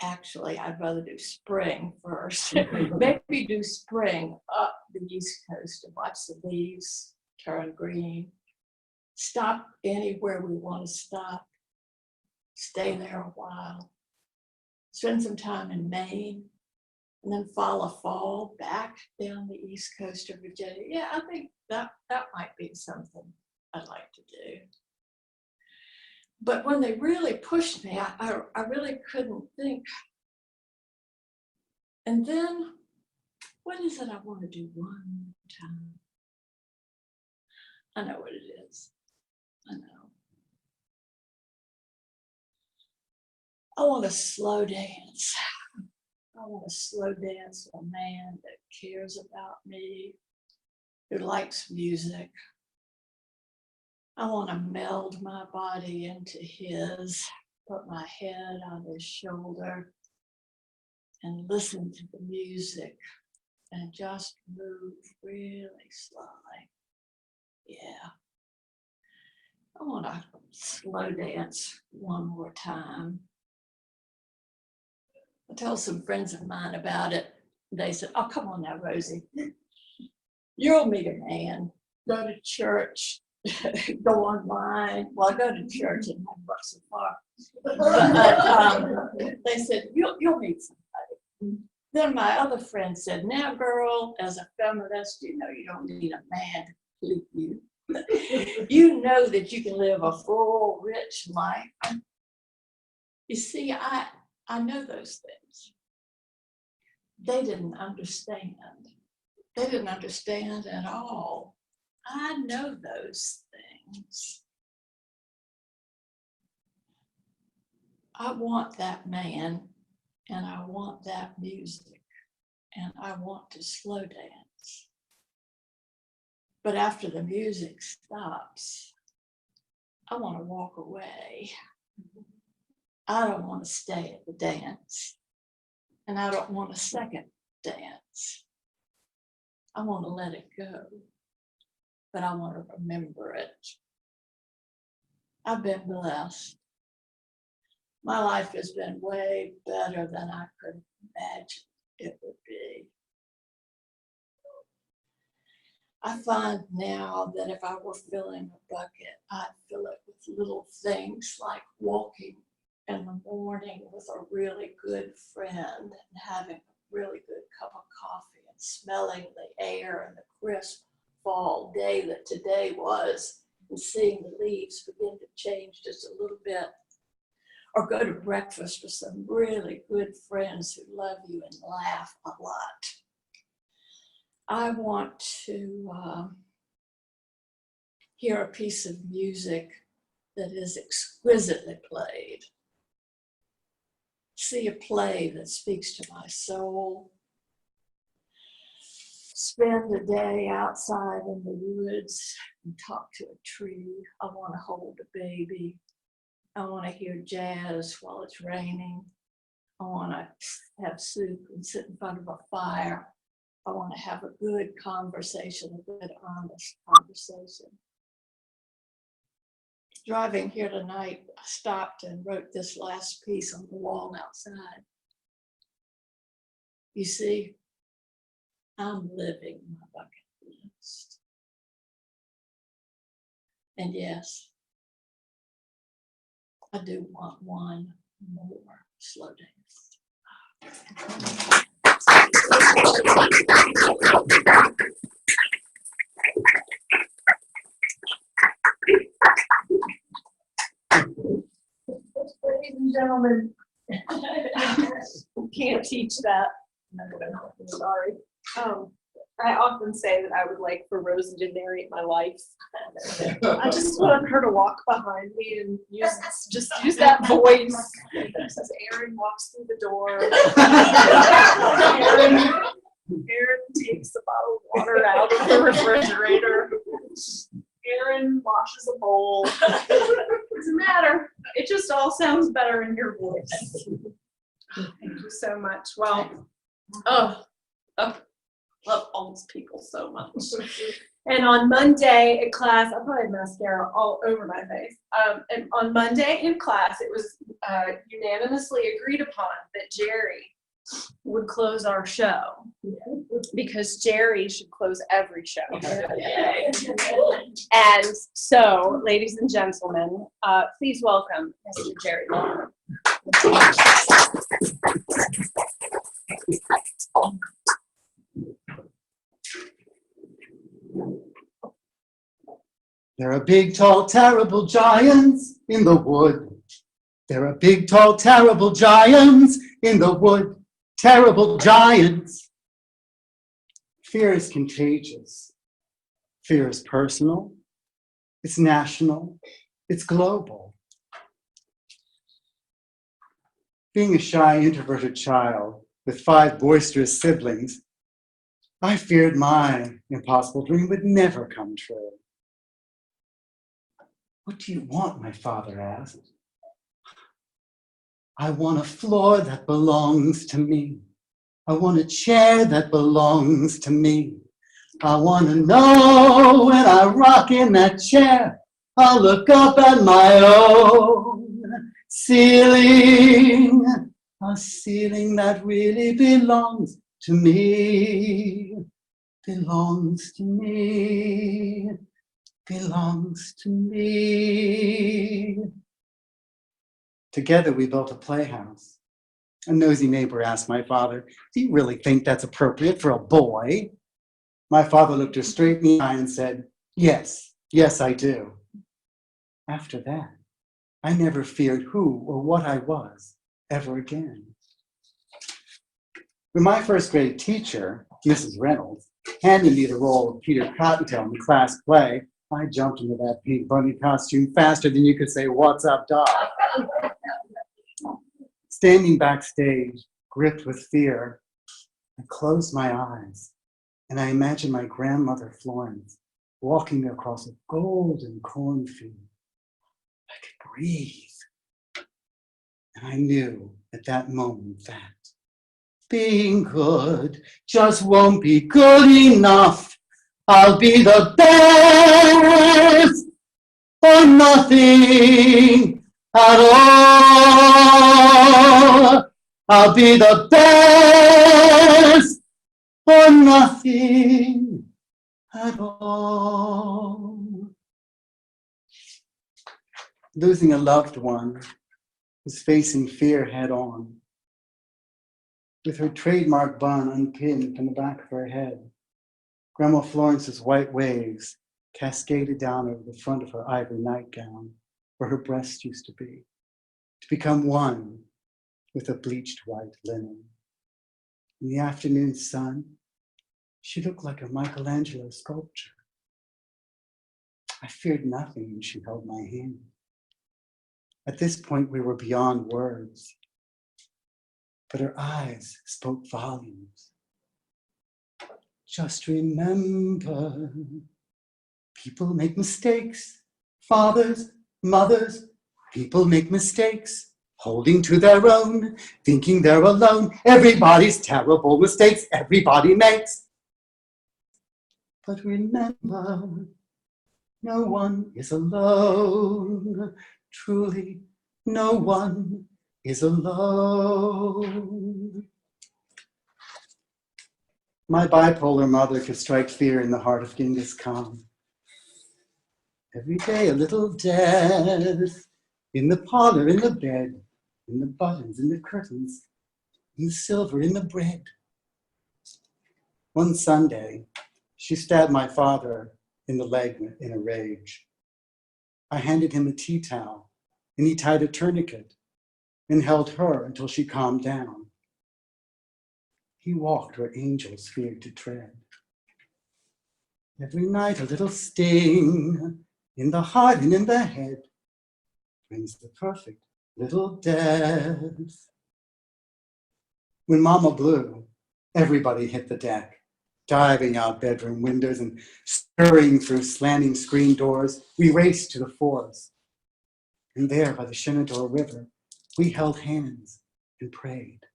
[SPEAKER 2] Actually, I'd rather do spring first. Maybe do spring up the East Coast and watch the leaves turn green. Stop anywhere we want to stop. Stay there a while. Spend some time in Maine, and then follow fall back down the East Coast of Virginia. Yeah, I think that might be something I'd like to do. But when they really pushed me, I really couldn't think. And then, what is it I want to do one time? I know what it is. I know. I want to slow dance. I want to slow dance with a man that cares about me, who likes music. I want to meld my body into his, put my head on his shoulder, and listen to the music and just move really slowly. Yeah. I want to slow dance one more time. I told some friends of mine about it. They said, oh, come on now, Rosie. You'll meet a man. Go to church. Go online. Well, I go to church and I work so far. But they said, you'll meet somebody. Then my other friend said, now, girl, as a feminist, you know you don't need a man to complete you. You know that you can live a full, rich life. You see, I know those things. They didn't understand. They didn't understand at all. I know those things. I want that man, and I want that music, and I want to slow dance. But after the music stops, I want to walk away. I don't want to stay at the dance, and I don't want a second dance. I want to let it go, but I want to remember it. I've been blessed. My life has been way better than I could imagine it would be. I find now that if I were filling a bucket, I'd fill it with little things like walking in the morning with a really good friend and having a really good cup of coffee and smelling the air and the crisp fall day that today was, and seeing the leaves begin to change just a little bit. Or go to breakfast with some really good friends who love you and laugh a lot. I want to hear a piece of music that is exquisitely played. See a play that speaks to my soul. Spend a day outside in the woods and talk to a tree. I want to hold a baby. I want to hear jazz while it's raining. I want to have soup and sit in front of a fire. I want to have a good conversation, a good, honest conversation. Driving here tonight, I stopped and wrote this last piece on the wall outside. You see, I'm living my bucket list. And yes, I do want one more slow dance.
[SPEAKER 7] Ladies and gentlemen, can't teach that. No, sorry. I often say that I would like for Rosie to narrate my life. I just want her to walk behind me and use that voice. As Aaron walks through the door, Aaron takes a bottle of water out of the refrigerator. Aaron washes a bowl. Doesn't matter. It just all sounds better in your voice. Thank you so much. Well, love all these people so much. And on Monday in class, I probably had mascara all over my face. And on Monday in class, it was unanimously agreed upon that Jerry would close our show because Jerry should close every show. And so, ladies and gentlemen, please welcome Mr. Jerry Long.
[SPEAKER 8] There are big, tall, terrible giants in the wood. There are big, tall, terrible giants in the wood. Terrible giants. Fear is contagious. Fear is personal. It's national. It's global. Being a shy, introverted child with 5 boisterous siblings, I feared my impossible dream would never come true. What do you want? My father asked. I want a floor that belongs to me, I want a chair that belongs to me. I want to know when I rock in that chair, I'll look up at my own ceiling, a ceiling that really belongs to me, belongs to me, belongs to me. Together we built a playhouse. A nosy neighbor asked my father, "Do you really think that's appropriate for a boy?" My father looked her straight in the eye and said, "Yes, yes, I do." After that, I never feared who or what I was ever again. When my first grade teacher, Mrs. Reynolds, handed me the role of Peter Cottontail in the class play, I jumped into that pink bunny costume faster than you could say, "What's up, Doc?" Standing backstage, gripped with fear, I closed my eyes and I imagined my grandmother Florence walking across a golden cornfield. I could breathe. And I knew at that moment that being good just won't be good enough. I'll be the best or nothing at all. I'll be the best or nothing at all. Losing a loved one was facing fear head on. With her trademark bun unpinned from the back of her head, Grandma Florence's white waves cascaded down over the front of her ivory nightgown, where her breast used to be, to become one with a bleached white linen. In the afternoon sun, she looked like a Michelangelo sculpture. I feared nothing when she held my hand. At this point, we were beyond words, but her eyes spoke volumes. Just remember, people make mistakes. Fathers, mothers, people make mistakes. Holding to their own, thinking they're alone. Everybody's terrible mistakes, everybody makes. But remember, no one is alone. Truly, no one is alone. My bipolar mother could strike fear in the heart of Genghis Khan. Every day a little death, in the parlor, in the bed, in the buttons, in the curtains, in the silver, in the bread. One Sunday, she stabbed my father in the leg in a rage. I handed him a tea towel, and he tied a tourniquet and held her until she calmed down. He walked where angels feared to tread. Every night a little sting in the heart and in the head brings the perfect little death. When Mama blew, everybody hit the deck, diving out bedroom windows and scurrying through slanting screen doors. We raced to the forest. And there by the Shenandoah River, we held hands and prayed.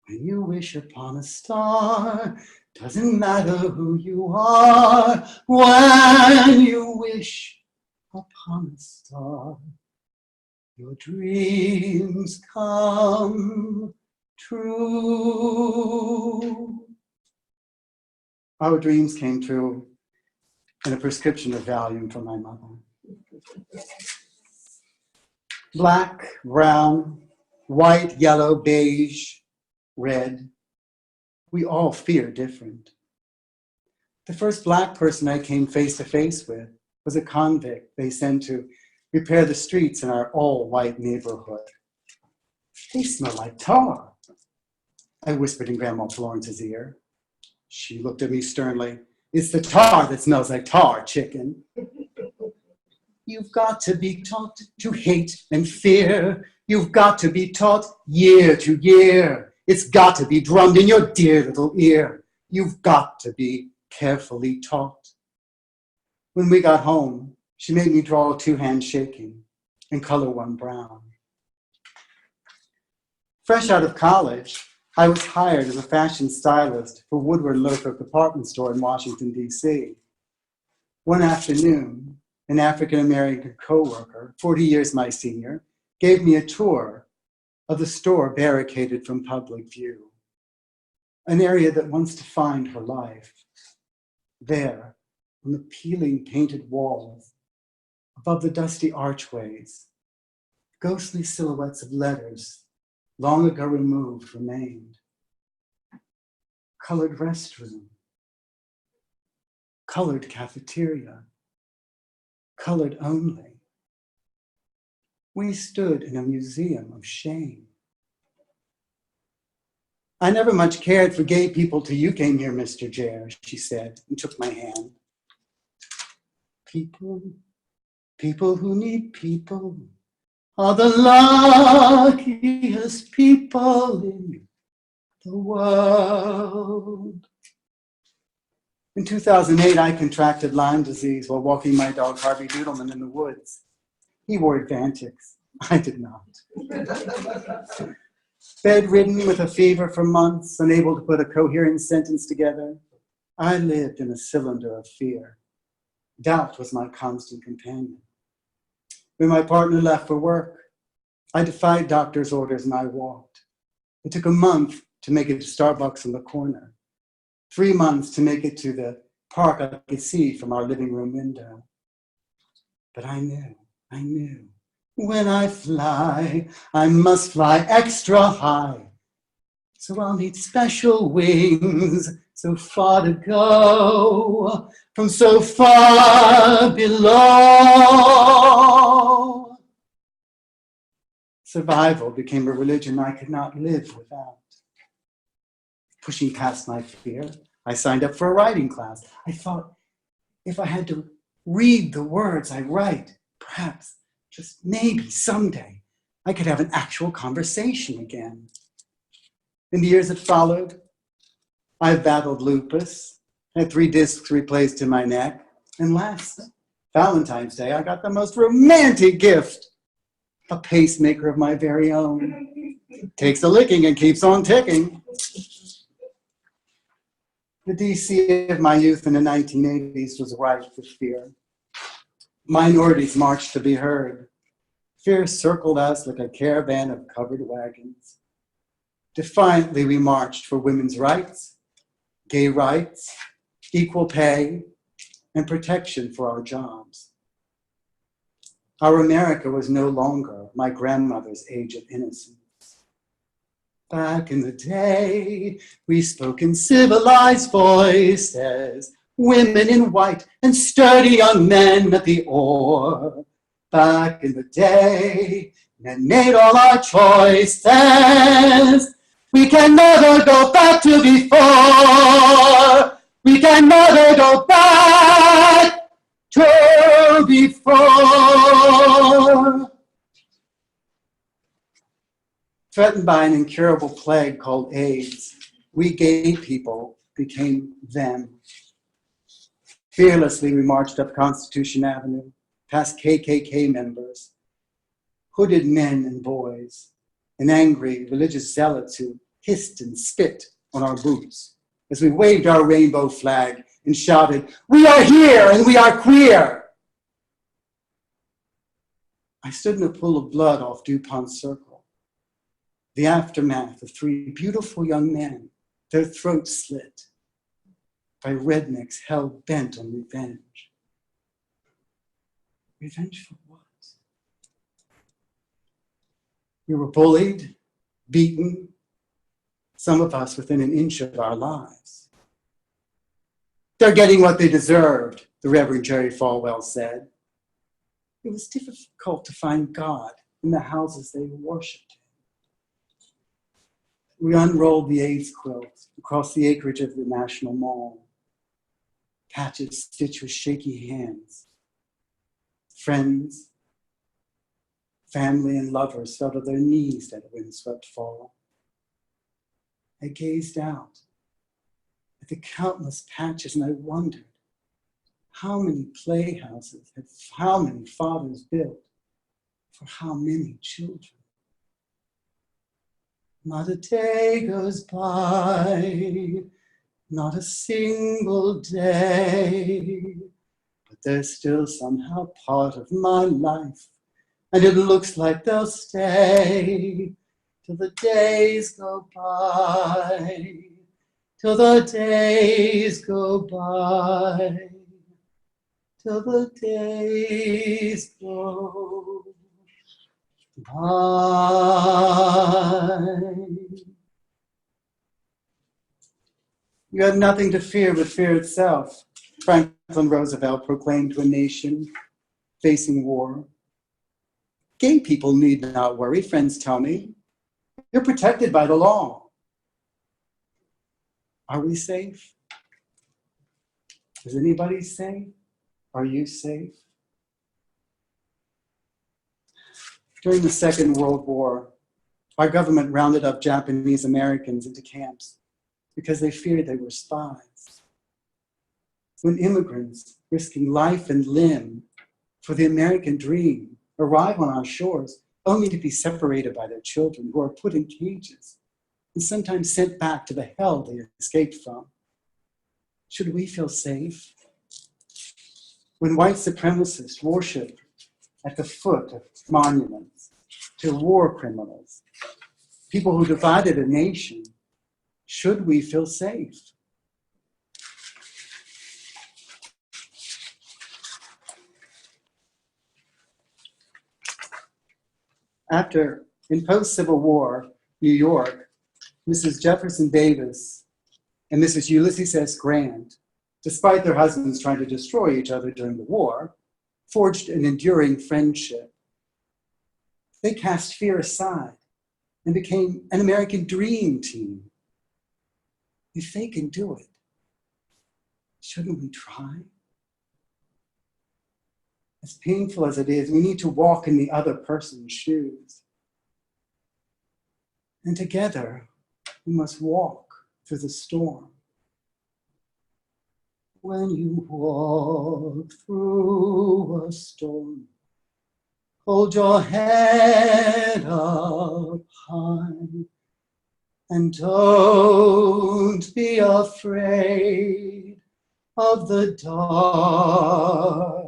[SPEAKER 8] When you wish upon a star, doesn't matter who you are. When you wish upon a star, your dreams come true. Our dreams came true in a prescription of Valium from my mother. Black, brown, white, yellow, beige, red. We all fear different. The first Black person I came face to face with was a convict they sent to repair the streets in our all-white neighborhood. They smell like tar, I whispered in Grandma Florence's ear. She looked at me sternly. It's the tar that smells like tar, chicken. You've got to be taught to hate and fear. You've got to be taught year to year. It's got to be drummed in your dear little ear. You've got to be carefully taught. When we got home, she made me draw 2 hands shaking and color one brown. Fresh out of college, I was hired as a fashion stylist for Woodward Lothrop department store in Washington, D.C. One afternoon, an African-American coworker, 40 years my senior, gave me a tour of the store barricaded from public view, an area that once defined her life. There, on the peeling painted walls, above the dusty archways, ghostly silhouettes of letters long ago removed remained. Colored restroom, colored cafeteria, colored only. We stood in a museum of shame. I never much cared for gay people till you came here, Mr. Jare, she said, and took my hand. People who need people are the luckiest people in the world. In 2008, I contracted Lyme disease while walking my dog Harvey Doodleman in the woods. He wore Advantix. I did not. Bedridden with a fever for months, unable to put a coherent sentence together, I lived in a cylinder of fear. Doubt was my constant companion. When my partner left for work, I defied doctor's orders and I walked. It took a month to make it to Starbucks on the corner, 3 months to make it to the park I could see from our living room window. But I knew. When I fly, I must fly extra high. So I'll need special wings, so far to go, from so far below. Survival became a religion I could not live without. Pushing past my fear, I signed up for a writing class. I thought, if I had to read the words I write, perhaps, just maybe someday, I could have an actual conversation again. In the years that followed, I battled lupus, had 3 discs replaced in my neck, and last Valentine's Day, I got the most romantic gift, a pacemaker of my very own. Takes a licking and keeps on ticking. The DC of my youth in the 1980s was rife with fear. Minorities marched to be heard. Fear circled us like a caravan of covered wagons. Defiantly, we marched for women's rights, gay rights, equal pay, and protection for our jobs. Our America was no longer my grandmother's age of innocence. Back in the day, we spoke in civilized voices, women in white and sturdy young men at the oar. Back in the day, men made all our choices. We can never go back to before. We can never go back to before. Threatened by an incurable plague called AIDS, we gay people became them. Fearlessly, we marched up Constitution Avenue, past KKK members, hooded men and boys, and angry religious zealots who hissed and spit on our boots as we waved our rainbow flag and shouted, "We are here and we are queer!" I stood in a pool of blood off DuPont Circle, the aftermath of 3 beautiful young men, their throats slit by rednecks hell-bent on revenge. Revenge for what? We were bullied, beaten, some of us within an inch of our lives. They're getting what they deserved, the Reverend Jerry Falwell said. It was difficult to find God in the houses they worshipped in. We unrolled the AIDS quilt across the acreage of the National Mall. Patches stitched with shaky hands. Friends, family, and lovers fell to their knees at a windswept fall. I gazed out at the countless patches and I wondered how many playhouses had how many fathers built for how many children. Not a day goes by, not a single day, but they're still somehow part of my life, and it looks like they'll stay till the days go by, till the days go by, till the days go by. You have nothing to fear but fear itself, Franklin Roosevelt proclaimed to a nation facing war. Gay people need not worry, friends tell me. You're protected by the law. Are we safe? Is anybody safe? Are you safe? During the Second World War, our government rounded up Japanese Americans into camps because they feared they were spies. When immigrants risking life and limb for the American dream arrive on our shores only to be separated by their children who are put in cages and sometimes sent back to the hell they escaped from, should we feel safe? When white supremacists worship at the foot of monuments to war criminals, people who divided a nation, should we feel safe? In post-Civil War New York, Mrs. Jefferson Davis and Mrs. Ulysses S. Grant, despite their husbands trying to destroy each other during the war, forged an enduring friendship. They cast fear aside and became an American dream team. If they can do it, shouldn't we try? As painful as it is, we need to walk in the other person's shoes. And together, we must walk through the storm. When you walk through a storm, hold your head up high and don't be afraid of the dark.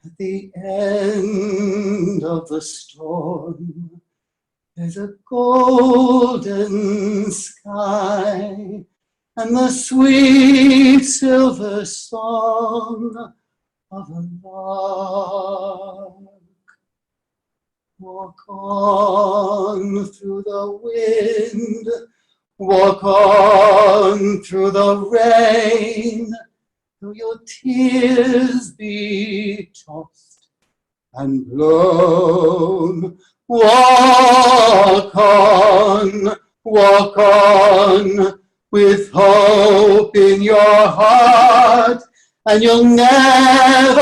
[SPEAKER 8] At the end of the storm, there's a golden sky and the sweet silver song of a lark. Walk on through the wind, walk on through the rain, though your tears be tossed and blown. Walk on with hope in your heart, and you'll never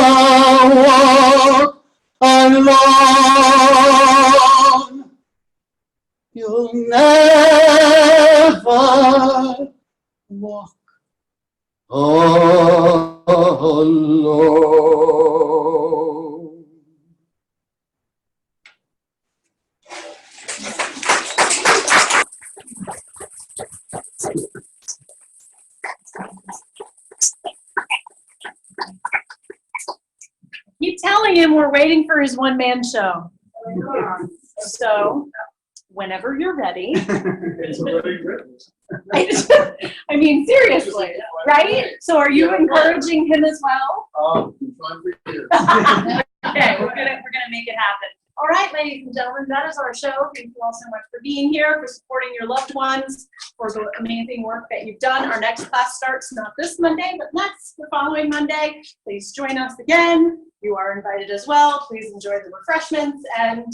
[SPEAKER 8] walk alone. You'll never walk alone.
[SPEAKER 4] Keep telling him we're waiting for his one-man show. So, whenever you're ready.
[SPEAKER 8] It's already written.
[SPEAKER 4] I mean, seriously, right? So are you encouraging him as well? Okay, we're gonna make it happen. All right, ladies and gentlemen, that is our show. Thank you all so much for being here, for supporting your loved ones, for the amazing work that you've done. Our next class starts not this Monday, but next, the following Monday. Please join us again. You are invited as well. Please enjoy the refreshments, and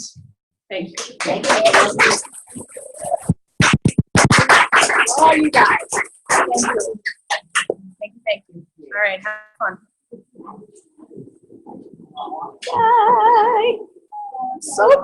[SPEAKER 4] thank you.
[SPEAKER 6] Thank you. All you guys. Thank you. Thank you.
[SPEAKER 4] All right, have fun.
[SPEAKER 6] Bye. So